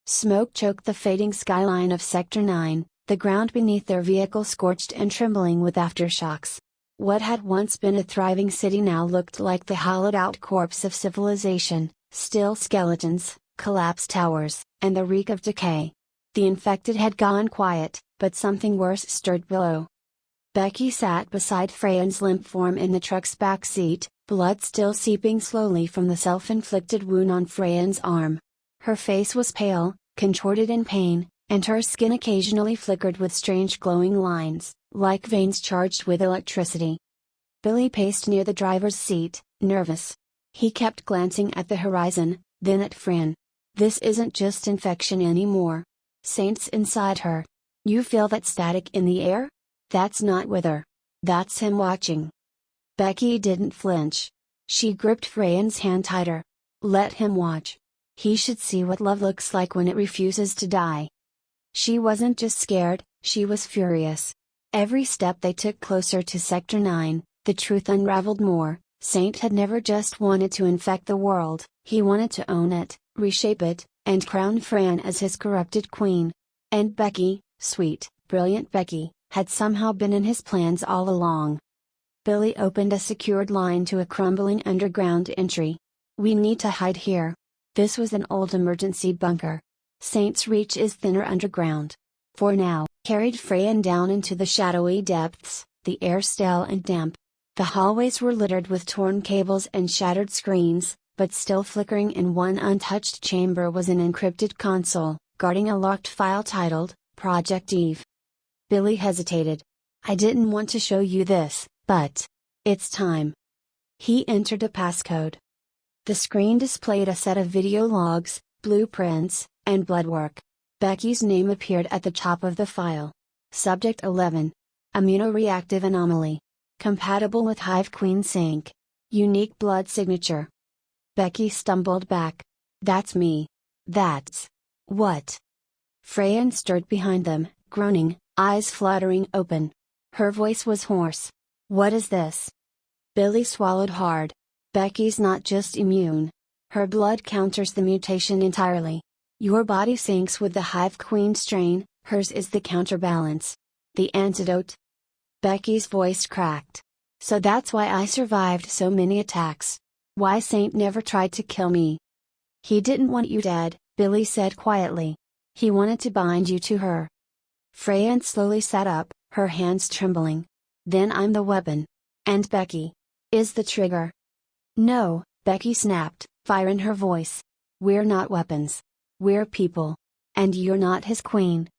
Smoke choked the fading skyline of Sector 9, the ground beneath their vehicle scorched and trembling with aftershocks. What had once been a thriving city now looked like the hollowed-out corpse of civilization, still skeletons, collapsed towers, and the reek of decay. The infected had gone quiet, but something worse stirred below. Becky sat beside Freyen's limp form in the truck's back seat, blood still seeping slowly from the self-inflicted wound on Freyen's arm. Her face was pale, contorted in pain, and her skin occasionally flickered with strange glowing lines, like veins charged with electricity. Billy paced near the driver's seat, nervous. He kept glancing at the horizon, then at Freyen. This isn't just infection anymore. Saint's inside her. You feel that static in the air? That's not weather. That's him watching. Becky didn't flinch. She gripped Freyen's hand tighter. Let him watch. He should see what love looks like when it refuses to die. She wasn't just scared, she was furious. Every step they took closer to Sector 9, the truth unraveled more. Saint had never just wanted to infect the world, he wanted to own it, reshape it, and crown Freyen as his corrupted queen. And Becky, sweet, brilliant Becky, had somehow been in his plans all along. Billy opened a secured line to a crumbling underground entry. We need to hide here. This was an old emergency bunker. Saint's reach is thinner underground. For now, carried Freyen down into the shadowy depths, the air stale and damp. The hallways were littered with torn cables and shattered screens, but still flickering in one untouched chamber was an encrypted console, guarding a locked file titled, Project Eve. Billy hesitated. I didn't want to show you this, but it's time. He entered a passcode. The screen displayed a set of video logs, blueprints, and bloodwork. Becky's name appeared at the top of the file. Subject 11. Immunoreactive anomaly. Compatible with Hive Queen Sync. Unique blood signature. Becky stumbled back. That's me. That's. What? Freyen stirred behind them, groaning, eyes fluttering open. Her voice was hoarse. What is this? Billy swallowed hard. Becky's not just immune. Her blood counters the mutation entirely. Your body syncs with the Hive Queen strain, hers is the counterbalance. The antidote? Becky's voice cracked. So that's why I survived so many attacks. Why Saint never tried to kill me. He didn't want you dead, Billy said quietly. He wanted to bind you to her. Freyen slowly sat up, her hands trembling. Then I'm the weapon. And Becky is the trigger. No, Becky snapped, fire in her voice. We're not weapons. We're people. And you're not his queen.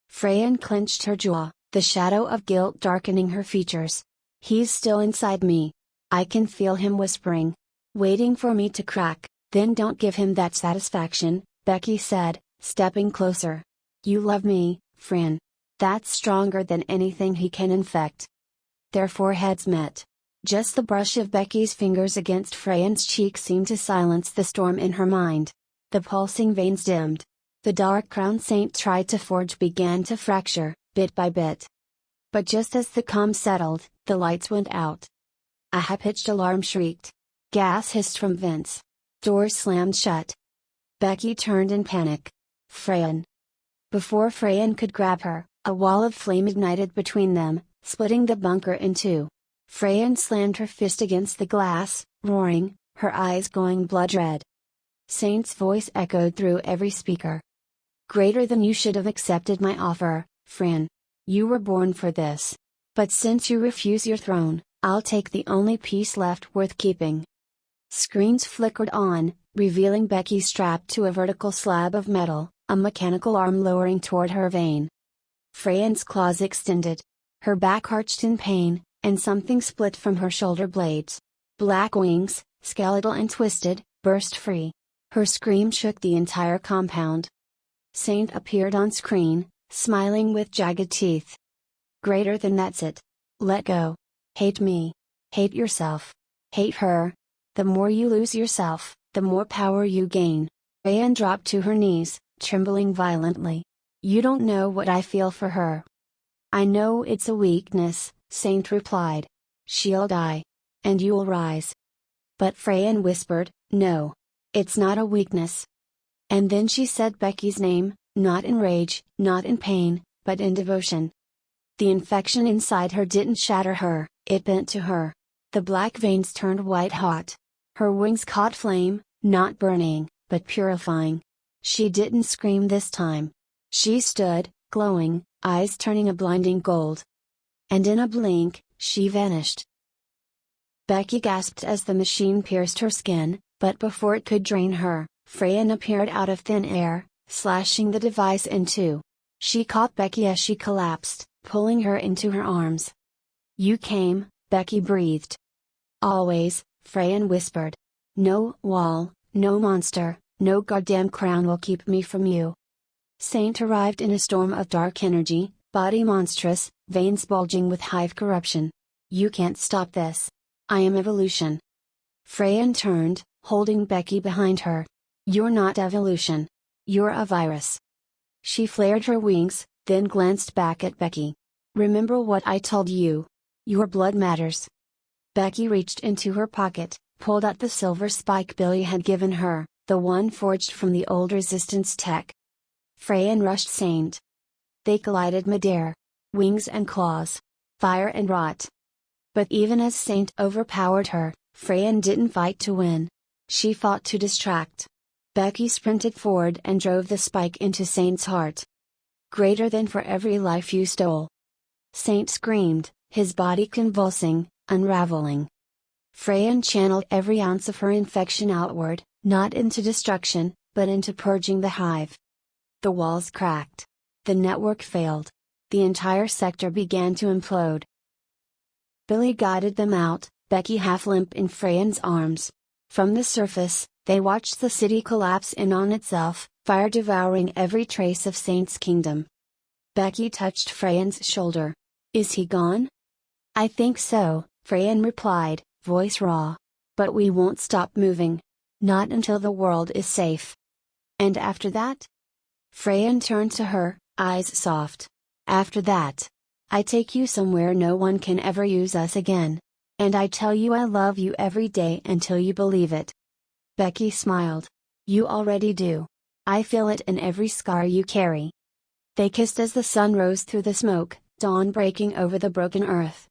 Freyen clenched her jaw, the shadow of guilt darkening her features. He's still inside me. I can feel him whispering. Waiting for me to crack. Then don't give him that satisfaction, Becky said, stepping closer. You love me, Freyen. That's stronger than anything he can infect. Their foreheads met. Just the brush of Becky's fingers against Freyen's cheek seemed to silence the storm in her mind. The pulsing veins dimmed. The dark crown Saint tried to forge began to fracture, bit by bit. But just as the calm settled, the lights went out. A high-pitched alarm shrieked. Gas hissed from vents. Doors slammed shut. Becky turned in panic. Freyen. Before Freyen could grab her, a wall of flame ignited between them, splitting the bunker in two. Freyen slammed her fist against the glass, roaring, her eyes going blood red. Saint's voice echoed through every speaker. Greater than you should have accepted my offer, Freyen. You were born for this. But since you refuse your throne, I'll take the only piece left worth keeping. Screens flickered on, revealing Becky strapped to a vertical slab of metal, a mechanical arm lowering toward her vein. Freyen's claws extended. Her back arched in pain, and something split from her shoulder blades. Black wings, skeletal and twisted, burst free. Her scream shook the entire compound. Saint appeared on screen, smiling with jagged teeth. Greater than that's it. Let go. Hate me. Hate yourself. Hate her. The more you lose yourself, the more power you gain. Freyen dropped to her knees, trembling violently. You don't know what I feel for her. I know it's a weakness, Saint replied. She'll die. And you'll rise. But Freyen whispered, no. It's not a weakness. And then she said Becky's name, not in rage, not in pain, but in devotion. The infection inside her didn't shatter her, it bent to her. The black veins turned white hot. Her wings caught flame, not burning, but purifying. She didn't scream this time. She stood, glowing, eyes turning a blinding gold. And in a blink, she vanished. Becky gasped as the machine pierced her skin, but before it could drain her, Freyen appeared out of thin air, slashing the device in two. She caught Becky as she collapsed, pulling her into her arms. "You came," Becky breathed. "Always," Freyen whispered. "No wall, no monster, no goddamn crown will keep me from you." Saint arrived in a storm of dark energy, body monstrous, veins bulging with hive corruption. "You can't stop this. I am evolution." Freyen turned, holding Becky behind her. "You're not evolution. You're a virus." She flared her wings, then glanced back at Becky. "Remember what I told you. Your blood matters." Becky reached into her pocket, pulled out the silver spike Billy had given her, the one forged from the old resistance tech. Freyen rushed Saint. They collided midair. Wings and claws. Fire and rot. But even as Saint overpowered her, Freyen didn't fight to win. She fought to distract. Becky sprinted forward and drove the spike into Saint's heart. "Greater than for every life you stole." Saint screamed, his body convulsing, unraveling. Freyen channeled every ounce of her infection outward, not into destruction, but into purging the hive. The walls cracked. The network failed. The entire sector began to implode. Billy guided them out, Becky half limp in Freyen's arms. From the surface, they watched the city collapse in on itself, fire devouring every trace of Saint's kingdom. Becky touched Freyen's shoulder. "Is he gone?" "I think so," Freyen replied, voice raw. "But we won't stop moving. Not until the world is safe." "And after that?" Freyen turned to her, eyes soft. "After that, I take you somewhere no one can ever use us again. And I tell you I love you every day until you believe it." Becky smiled. "You already do. I feel it in every scar you carry." They kissed as the sun rose through the smoke, dawn breaking over the broken earth.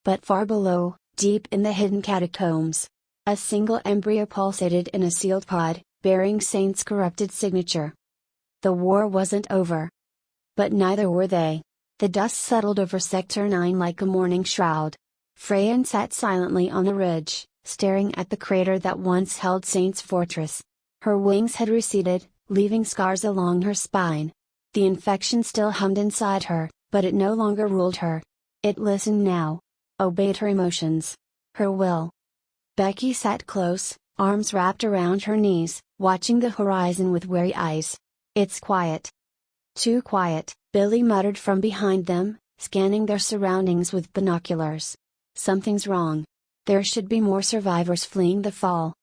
But far below, deep in the hidden catacombs, a single embryo pulsated in a sealed pod, bearing Saint's corrupted signature. The war wasn't over. But neither were they. The dust settled over Sector 9 like a morning shroud. Freyen sat silently on the ridge, staring at the crater that once held Saint's fortress. Her wings had receded, leaving scars along her spine. The infection still hummed inside her, but it no longer ruled her. It listened now. Obeyed her emotions. Her will. Becky sat close, arms wrapped around her knees, watching the horizon with weary eyes. "It's quiet." "Too quiet," Billy muttered from behind them, scanning their surroundings with binoculars. "Something's wrong. There should be more survivors fleeing the fall."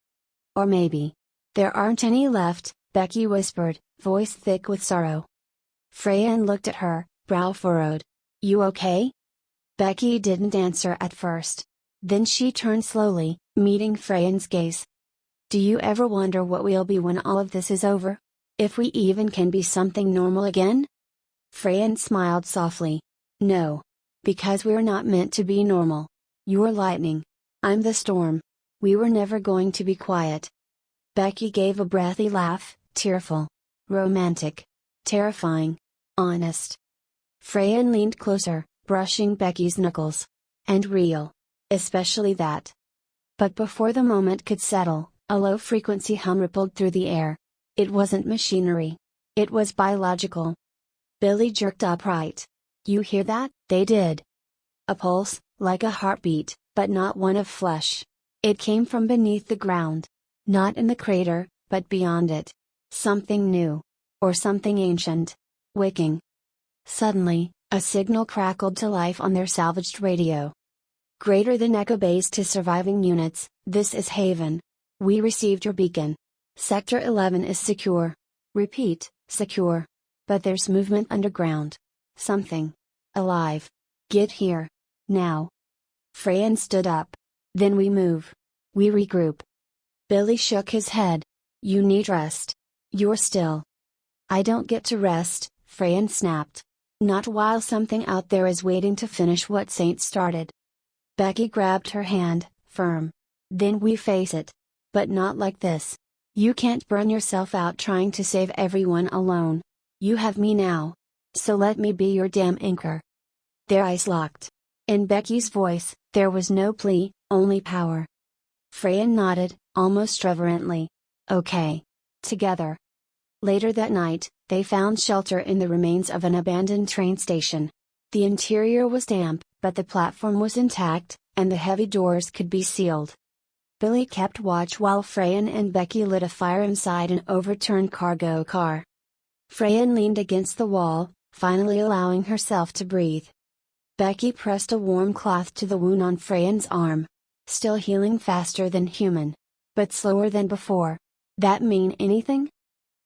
"Or maybe there aren't any left," Becky whispered, voice thick with sorrow. Freyen looked at her, brow furrowed. "You okay?" Becky didn't answer at first. Then she turned slowly, meeting Freyen's gaze. "Do you ever wonder what we'll be when all of this is over? If we even can be something normal again?" Freyen smiled softly. "No. Because we're not meant to be normal. You're lightning. I'm the storm. We were never going to be quiet." Becky gave a breathy laugh, tearful. Romantic. Terrifying. Honest. Freyen leaned closer, brushing Becky's knuckles. "And real. Especially that." But before the moment could settle, a low-frequency hum rippled through the air. It wasn't machinery. It was biological. Billy jerked upright. "You hear that?" They did. A pulse, like a heartbeat, but not one of flesh. It came from beneath the ground. Not in the crater, but beyond it. Something new. Or something ancient. Waking. Suddenly, a signal crackled to life on their salvaged radio. "Greater than Echo Base to surviving units, this is Haven. We received your beacon. Sector 11 is secure. Repeat, secure. But there's movement underground. Something. Alive. Get here. Now." Freyen stood up. "Then we move. We regroup." Billy shook his head. "You need rest. You're still. I don't get to rest, Freyen snapped. Not while something out there is waiting to finish what Saint started. Becky grabbed her hand, firm. Then we face it. But not like this. You can't burn yourself out trying to save everyone alone. You have me now. So let me be your damn anchor. Their eyes locked. In Becky's voice, there was no plea, only power. Freyen nodded, almost reverently. Okay. Together. Later that night, they found shelter in the remains of an abandoned train station. The interior was damp, but the platform was intact, and the heavy doors could be sealed. Billy kept watch while Freyen and Becky lit a fire inside an overturned cargo car. Freyen leaned against the wall, finally allowing herself to breathe. Becky pressed a warm cloth to the wound on Freyen's arm. Still healing faster than human. But slower than before. That mean anything?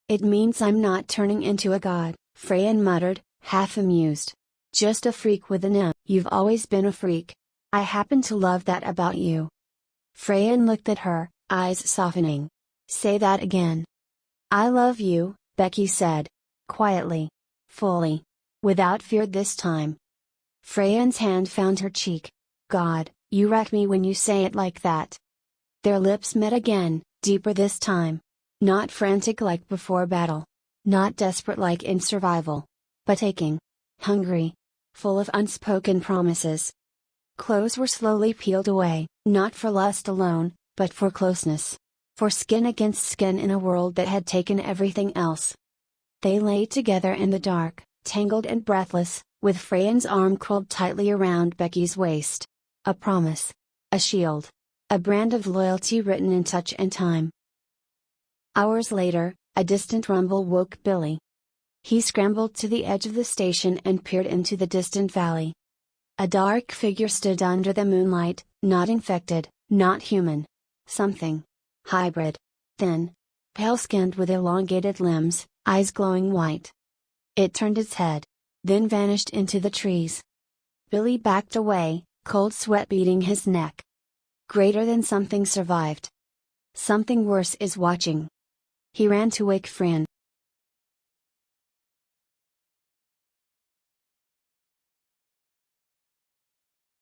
It means I'm not turning into a god, Freyen muttered, half amused. Just a freak with an M. You've always been a freak. I happen to love that about you. Freyen looked at her, eyes softening. Say that again. I love you, Becky said. Quietly. Fully. Without fear this time. Freyen's hand found her cheek. God, you wreck me when you say it like that. Their lips met again, deeper this time. Not frantic like before battle. Not desperate like in survival. But aching. Hungry. Full of unspoken promises. Clothes were slowly peeled away, not for lust alone, but for closeness. For skin against skin in a world that had taken everything else. They lay together in the dark, tangled and breathless, with Freyen's arm curled tightly around Becky's waist. A promise. A shield. A brand of loyalty written in touch and time. Hours later, a distant rumble woke Billy. He scrambled to the edge of the station and peered into the distant valley. A dark figure stood under the moonlight, not infected, not human. Something. Hybrid. Thin. Pale-skinned with elongated limbs, eyes glowing white. It turned its head. Then vanished into the trees. Billy backed away, cold sweat beading his neck. Greater than something survived. Something worse is watching. He ran to wake Freen.